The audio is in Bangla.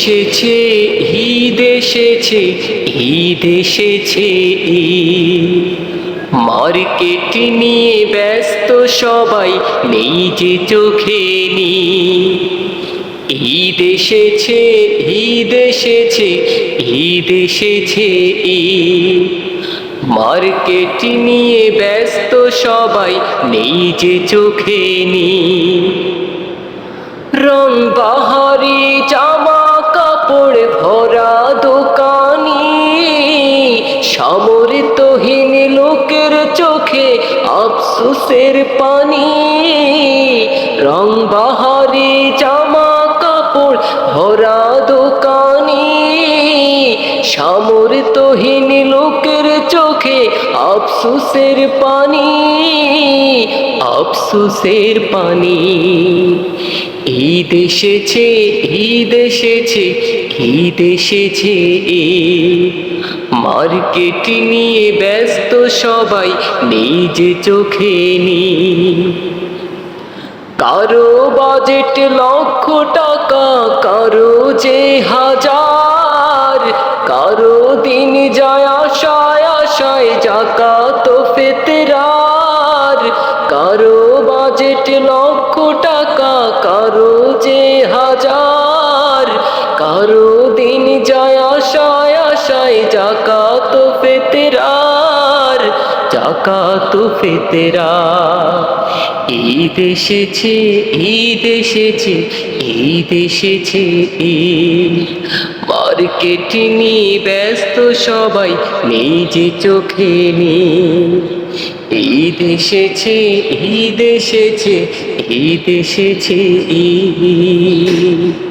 এসেছে ঈদ এসেছে ঈদ এসেছে মার্কেট নিয়ে ব্যস্ত সবাই নেই যে চোখে নি ঈদ এসেছে ঈদ এসেছে ঈদ এসেছে মার্কেট নিয়ে ব্যস্ত সবাই নেই যে চোখে নি রং বাহারি জামা কাপড় ভরা দোকানি সামর্থ্যহীন লোকের চোখে আফসোসের পানি রং বাহারি জামা কাপড় ভরা দোকানি সামর্থ্যহীন লোকের চোখে আফসোসের পানি আফসোসের পানি ঈদ এসেছে ঈদ এসেছে ঈদ এসেছে মার্কেট নিয়ে ব্যস্ত সবাই নেই যে চোখে নি কারো বাজেট লক্ষ টাকা কারো যে হাজার কারো দিন যায় আশায় আশায় জাকাত ফিতরার কারো বাজেট লক্ষ টাকা কারো যে হাজার কারো দিন যায় আশায় আশায় জাকাত ফিতরার জাকাত ফিতরার ঈদ এসেছে ঈদ এসেছে ঈদ এসেছে মার্কেট নিয়ে ব্যস্ত সবাই নেই যে চোখে নি ঈদ এসেছে ঈদ এসেছে ঈদ এসেছে ঈদ